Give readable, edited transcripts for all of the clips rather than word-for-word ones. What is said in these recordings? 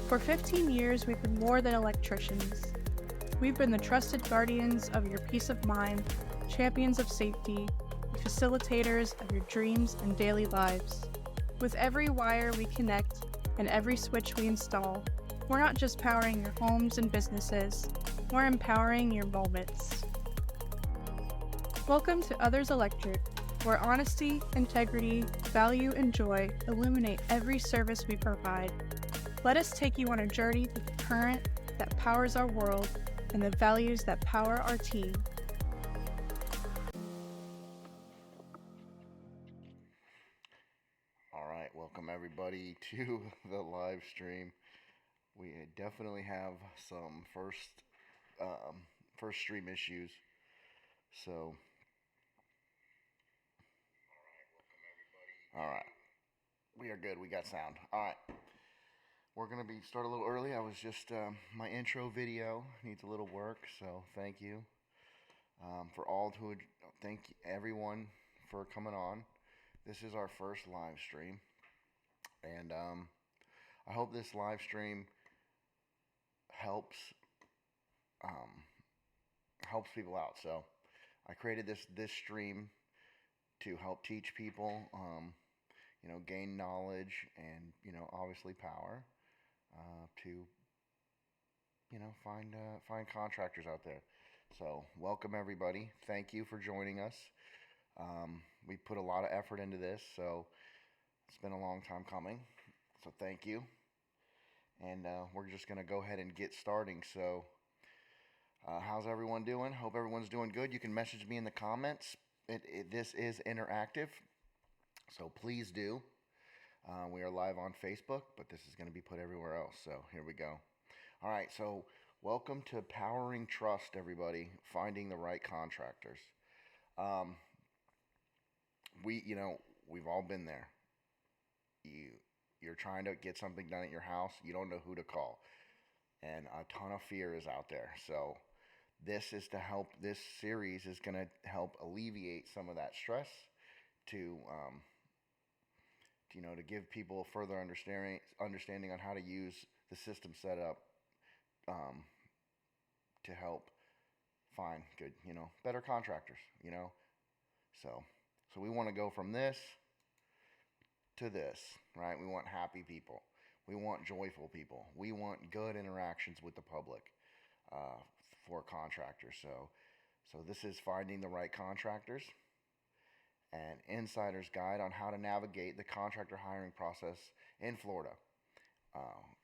For 15 years, we've been more than electricians. We've been the trusted guardians of your peace of mind, champions of safety, facilitators of your dreams and daily lives. With every wire we connect and every switch we install, we're not just powering your homes and businesses, we're empowering your moments. Welcome to Others Electric, where honesty, integrity, value, and joy illuminate every service we provide. Let us take you on a journey through the current that powers our world and the values that power our team. All right, welcome everybody to the live stream. We definitely have some first stream issues. So, all right, we are good. We got sound. All right, we're gonna be start a little early. I was just my intro video needs a little work, so thank you for all who. Thank everyone for coming on. This is our first live stream, and I hope this live stream helps um, helps people out. So I created this stream to help teach people, gain knowledge and obviously power to find contractors out there. So welcome everybody. Thank you for joining us. We put a lot of effort into this, so it's been a long time coming. So thank you. And we're just gonna go ahead and get starting. So how's everyone doing? Hope everyone's doing good. You can message me in the comments. This is interactive, so please do. We are live on Facebook, but this is going to be put everywhere else. So here we go. All right, so welcome to Powering Trust, everybody. Finding the right contractors. Um, we've all been there. You're trying to get something done at your house. You don't know who to call, and a ton of fear is out there. So this is to help. This series is going to help alleviate some of that stress to to give people further understanding on how to use the system set up to help find good, better contractors, So we want to go from this to this, right? We want happy people. We want joyful people. We want good interactions with the public uh, for contractors. So this is finding the right contractors, an insider's guide on how to navigate the contractor hiring process in Florida.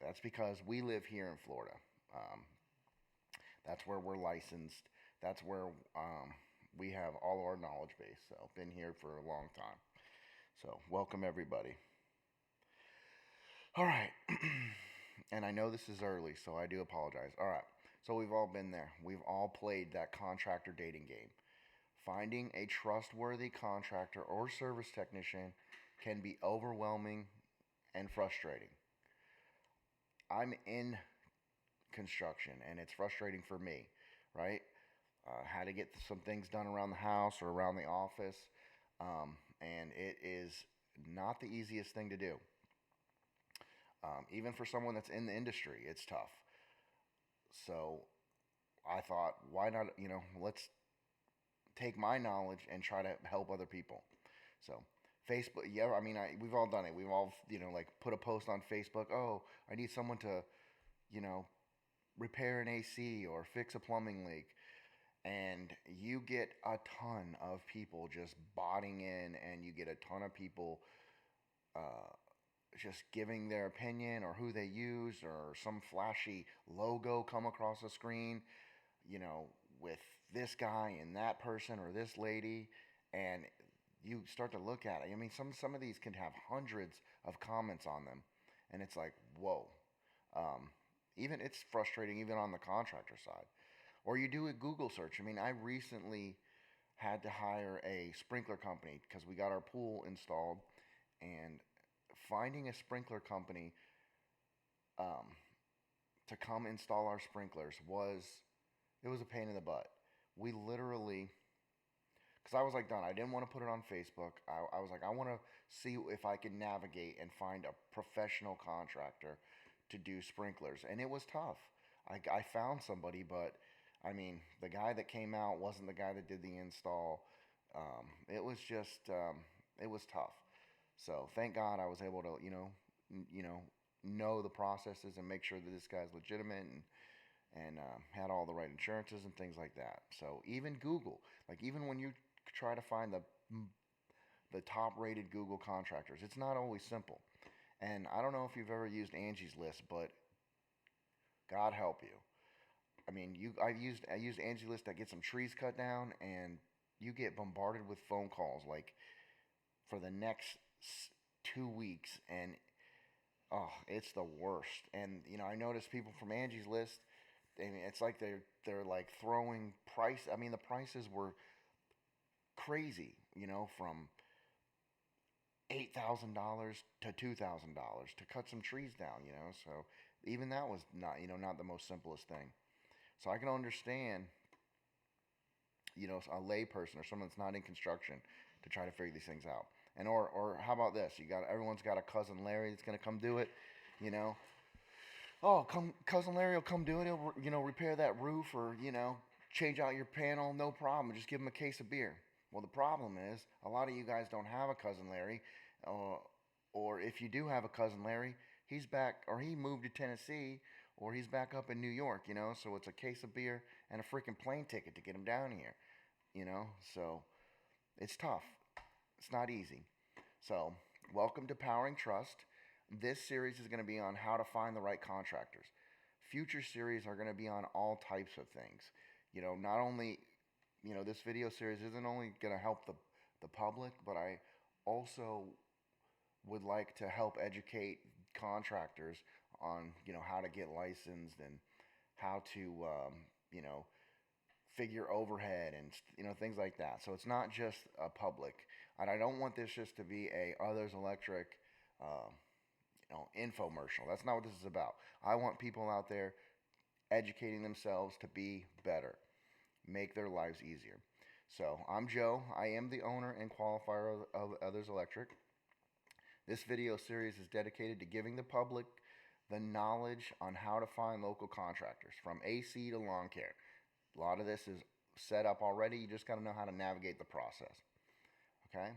That's because we live here in Florida. Um, that's where we're licensed. That's where we have all our knowledge base. So, been here for a long time. So, welcome everybody. All right. And I know this is early, so I do apologize. All right. So, we've all been there. We've all played that contractor dating game. Finding a trustworthy contractor or service technician can be overwhelming and frustrating. I'm in construction and it's frustrating for me, right? Had to get some things done around the house or around the office, and it is not the easiest thing to do. Even for someone that's in the industry, it's tough. So I thought, why not, let's take my knowledge and try to help other people. So Facebook, yeah, I mean, we've all done it. We've all, like put a post on Facebook. Oh, I need someone to, you know, repair an AC or fix a plumbing leak. And you get a ton of people just botting in, and you get a ton of people uh, just giving their opinion or who they use or some flashy logo come across the screen, with this guy and that person or this lady, and you start to look at it. I mean, some of these can have hundreds of comments on them, and it's like, whoa. Um, Even it's frustrating even on the contractor side. Or you do a Google search. I mean, I recently had to hire a sprinkler company because we got our pool installed, and finding a sprinkler company um, to come install our sprinklers was a pain in the butt. We literally, because I was like done. I didn't want to put it on Facebook. I was like, I want to see if I can navigate and find a professional contractor to do sprinklers, and it was tough. I found somebody, but I mean, the guy that came out wasn't the guy that did the install. It was just it was tough. So thank God I was able to know the processes and make sure that this guy's legitimate and had all the right insurances and things like that. So even Google, like even when you try to find the top rated Google contractors, it's not always simple. And I don't know if you've ever used Angie's List, but God help you. I mean, I used Angie's List to get some trees cut down, and you get bombarded with phone calls like for the next 2 weeks, and oh, it's the worst. And I noticed people from Angie's List. I mean, it's like they're like throwing price. I mean, the prices were crazy. From $8,000 to $2,000 to cut some trees down. So even that was not the most simplest thing. So I can understand a layperson or someone that's not in construction to try to figure these things out. And or how about this? Everyone's got a cousin Larry that's gonna come do it. You know, oh, come cousin Larry will come do it. He'll repair that roof or change out your panel, no problem. Just give him a case of beer. Well, the problem is a lot of you guys don't have a cousin Larry, or if you do have a cousin Larry, he's back or he moved to Tennessee or he's back up in New York. So it's a case of beer and a freaking plane ticket to get him down here. So it's tough. It's not easy. So welcome to Powering Trust. This series is going to be on how to find the right contractors. Future series are going to be on all types of things. Not only, this video series isn't only going to help the public, but I also would like to help educate contractors on, how to get licensed and how to, figure overhead and, things like that. So it's not just a public. And I don't want this just to be a Others Electric, infomercial. That's not what this is about. I want people out there educating themselves to be better, make their lives easier. So I'm Joe. I am the owner and qualifier of Others Electric. This video series is dedicated to giving the public the knowledge on how to find local contractors from AC to lawn care. A lot of this is set up already. You just got to know how to navigate the process. Okay?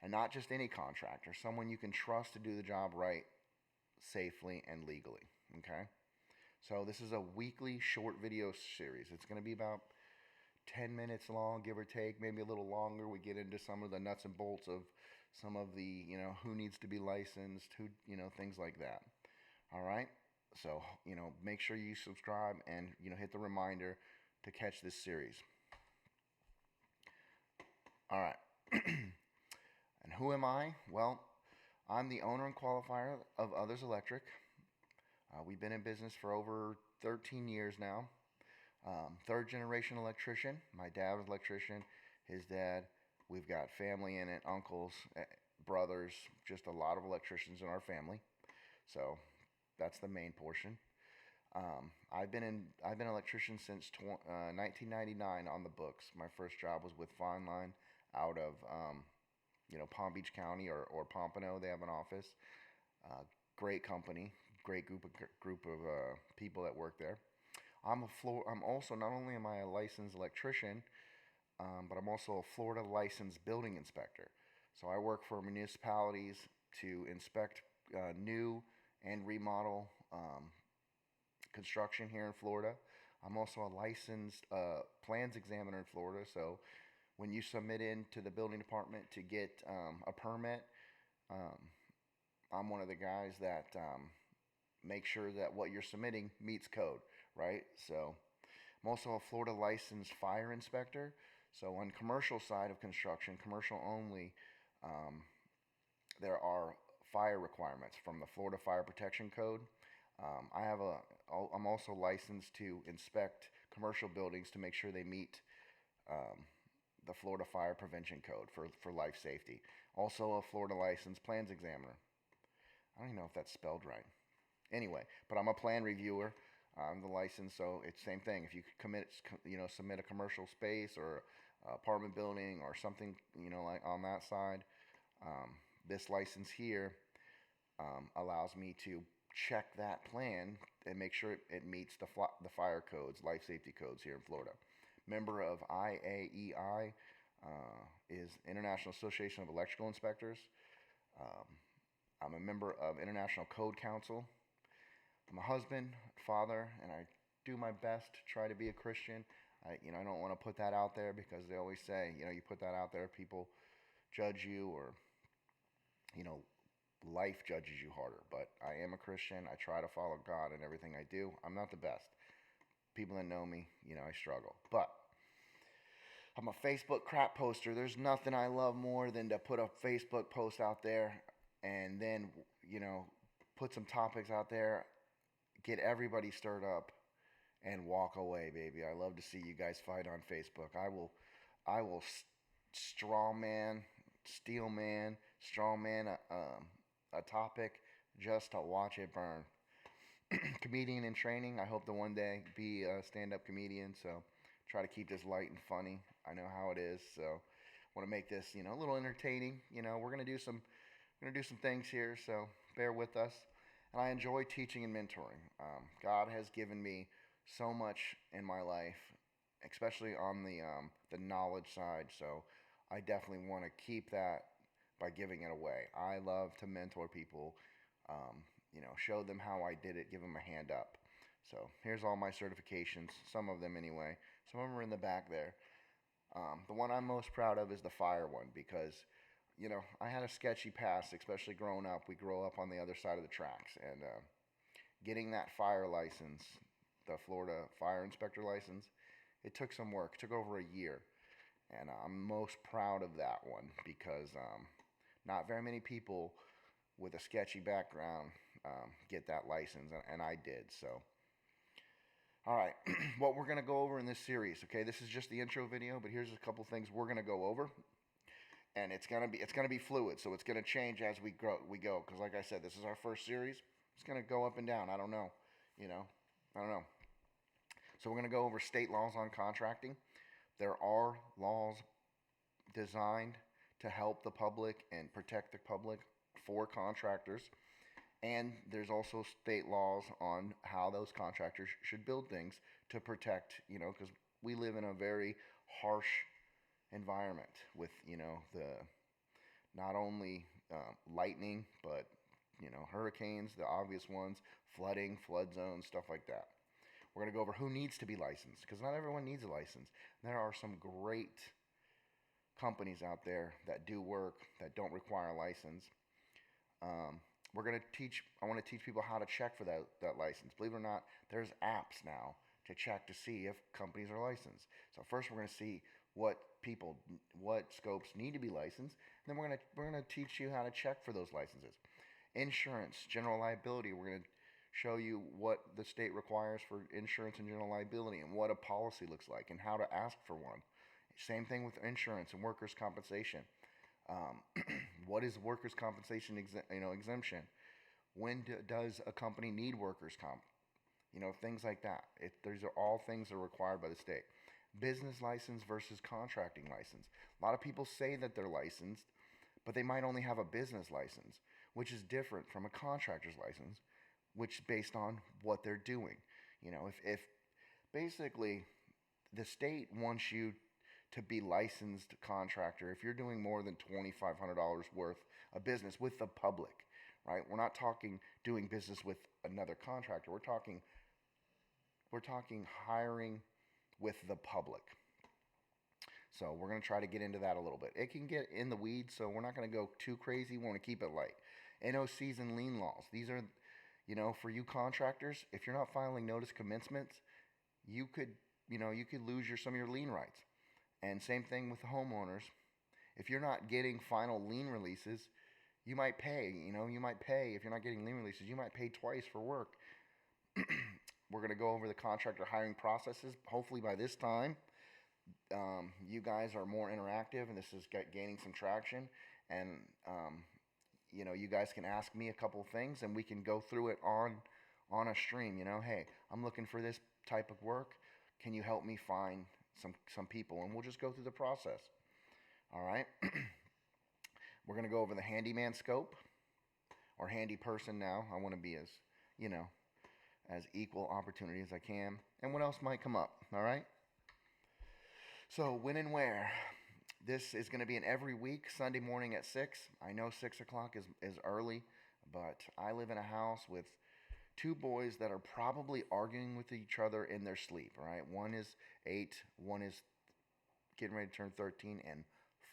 And not just any contractor, someone you can trust to do the job right, safely, and legally. Okay? So this is a weekly short video series. It's going to be about 10 minutes long, give or take, maybe a little longer. We get into some of the nuts and bolts of some of the, who needs to be licensed, who, things like that. All right? So, make sure you subscribe and, hit the reminder to catch this series. All right. And who am I? Well, I'm the owner and qualifier of Others Electric. We've been in business for over 13 years now. Third generation electrician. My dad was an electrician. His dad. We've got family in it, uncles, brothers, just a lot of electricians in our family. So that's the main portion. I've been an electrician since 1999 on the books. My first job was with Fine Line out of Palm Beach County or Pompano. They have an office. Great company, great group of people that work there. I'm also, not only am I a licensed electrician, but I'm also a Florida licensed building inspector. So I work for municipalities to inspect new and remodel construction here in Florida. I'm also a licensed plans examiner in Florida. So when you submit in to the building department to get a permit, I'm one of the guys that make sure that what you're submitting meets code, right? So I'm also a Florida licensed fire inspector. So on commercial side of construction, commercial only, there are fire requirements from the Florida Fire Protection Code. I'm also licensed to inspect commercial buildings to make sure they meet the Florida Fire Prevention Code for life safety. Also a Florida licensed plans examiner. I don't even know if that's spelled right. Anyway, but I'm a plan reviewer. I'm the license, so it's the same thing. If you submit a commercial space or apartment building or something, like on that side, this license here allows me to check that plan and make sure it meets the fire codes, life safety codes here in Florida. Member of IAEI, is International Association of Electrical Inspectors. Um, I'm a member of International Code Council. I'm a husband, father, and I do my best to try to be a Christian. I don't want to put that out there because they always say, you put that out there, people judge you, or you know, life judges you harder. But I am a Christian. I try to follow God in everything I do. I'm not the best. People that know me, I struggle. But I'm a Facebook crap poster. There's nothing I love more than to put a Facebook post out there and then, put some topics out there, get everybody stirred up, and walk away, baby. I love to see you guys fight on Facebook. I will straw man, steel man, strong man a topic just to watch it burn. Comedian in training. I hope to one day be a stand-up comedian. So try to keep this light and funny. I know how it is. So want to make this, a little entertaining. We're gonna do some things here. So bear with us. And I enjoy teaching and mentoring. God has given me so much in my life, especially on the knowledge side. So I definitely want to keep that by giving it away. I love to mentor people, show them how I did it, give them a hand up. So here's all my certifications, some of them anyway. Some of them are in the back there. The one I'm most proud of is the fire one because, I had a sketchy past, especially growing up. We grow up on the other side of the tracks, and getting that fire license, the Florida fire inspector license, it took some work. It took over a year, and I'm most proud of that one because not very many people with a sketchy background get that license, and I did. So, all right, what we're going to go over in this series, okay? This is just the intro video, but here's a couple things we're going to go over, and it's going to be fluid, so it's going to change as we go. Because like I said, this is our first series. It's going to go up and down. I don't know. So we're going to go over state laws on contracting. There are laws designed to help the public and protect the public for contractors. And there's also state laws on how those contractors should build things to protect, because we live in a very harsh environment with, the not only lightning, but, hurricanes, the obvious ones, flooding, flood zones, stuff like that. We're going to go over who needs to be licensed because not everyone needs a license. There are some great companies out there that do work that don't require a license. I want to teach people how to check for that license. Believe it or not, there's apps now to check to see if companies are licensed. So first we're going to see what scopes need to be licensed. And then we're going to teach you how to check for those licenses. Insurance, general liability, we're going to show you what the state requires for insurance and general liability and what a policy looks like and how to ask for one. Same thing with insurance and workers' compensation. What is workers' compensation exemption? When does a company need workers' comp? Things like that. These are all things that are required by the state. Business license versus contracting license. A lot of people say that they're licensed, but they might only have a business license, which is different from a contractor's license, which is based on what they're doing. If basically the state wants you to be licensed contractor if you're doing more than $2,500 worth of business with the public, right? We're not talking doing business with another contractor. We're talking hiring with the public. So we're going to try to get into that a little bit. It can get in the weeds, so we're not going to go too crazy. We want to keep it light. NOCs and lien laws. These are, for you contractors, if you're not filing notice commencements, you could lose some of your lien rights. And same thing with the homeowners. If you're not getting final lien releases, you might pay. If you're not getting lien releases, you might pay twice for work. We're going to go over the contractor hiring processes. Hopefully by this time, you guys are more interactive and this is gaining some traction. And, you guys can ask me a couple of things and we can go through it on a stream. Hey, I'm looking for this type of work. Can you help me find some people? And we'll just go through the process. All right. We're going to go over the handyman scope or handy person now. I want to be as you know, as equal opportunity as I can, and what else might come up. All right. So when and where? This is going to be an every week, Sunday morning at 6. I know 6 o'clock is early, but I live in a house with two boys that are probably arguing with each other in their sleep. All right. One is 8, one is getting ready to turn 13 and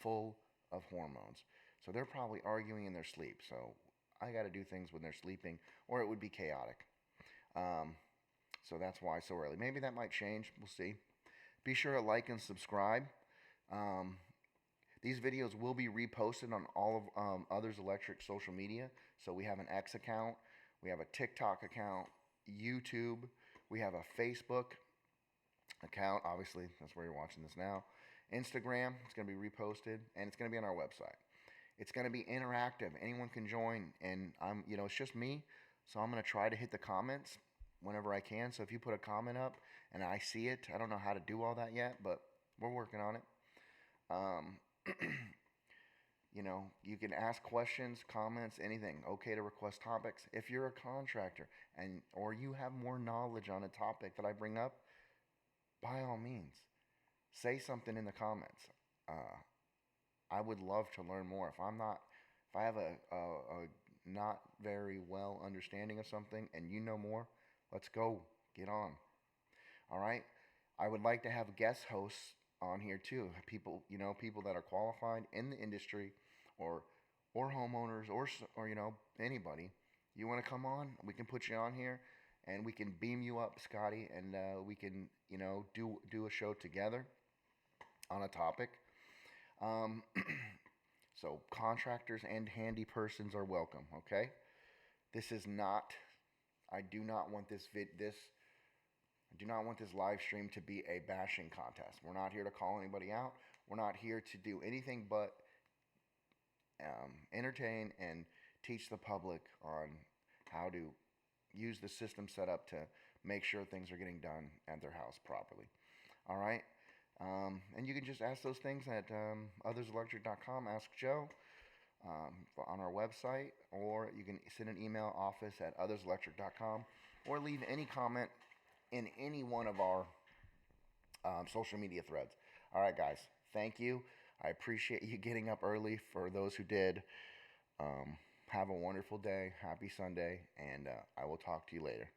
full of hormones. So they're probably arguing in their sleep. So I got to do things when they're sleeping, or it would be chaotic. Um, so that's why so early. Maybe that might change. We'll see. Be sure to like and subscribe. Um, these videos will be reposted on all of Others Electric social media. So we have an X account, we have a TikTok account, YouTube, we have a Facebook account. Obviously, that's where you're watching this now. Instagram, it's going to be reposted, and it's going to be on our website. It's going to be interactive. Anyone can join, and it's just me, so I'm going to try to hit the comments whenever I can. So if you put a comment up and I see it, I don't know how to do all that yet, but we're working on it. You can ask questions, comments, anything. Okay to request topics. If you're a contractor or you have more knowledge on a topic that I bring up, by all means, say something in the comments. I would love to learn more. If I have a not very well understanding of something and you know more, let's go. Get on. All right. I would like to have guest hosts on here too. People that are qualified in the industry, or homeowners, or anybody. You want to come on? We can put you on here, and we can beam you up, Scotty, and we can do a show together on a topic. So contractors and handy persons are welcome. Okay. This is not. I do not want I do not want this live stream to be a bashing contest. We're not here to call anybody out. We're not here to do anything but entertain and teach the public on how to use the system set up to make sure things are getting done at their house properly. All right? And you can just ask those things at otherselectric.com, Ask Joe, on our website, or you can send an email, office@otherselectric.com, or leave any comment in any one of our social media threads. All right, guys. Thank you. I appreciate you getting up early for those who did. Have a wonderful day. Happy Sunday. And I will talk to you later.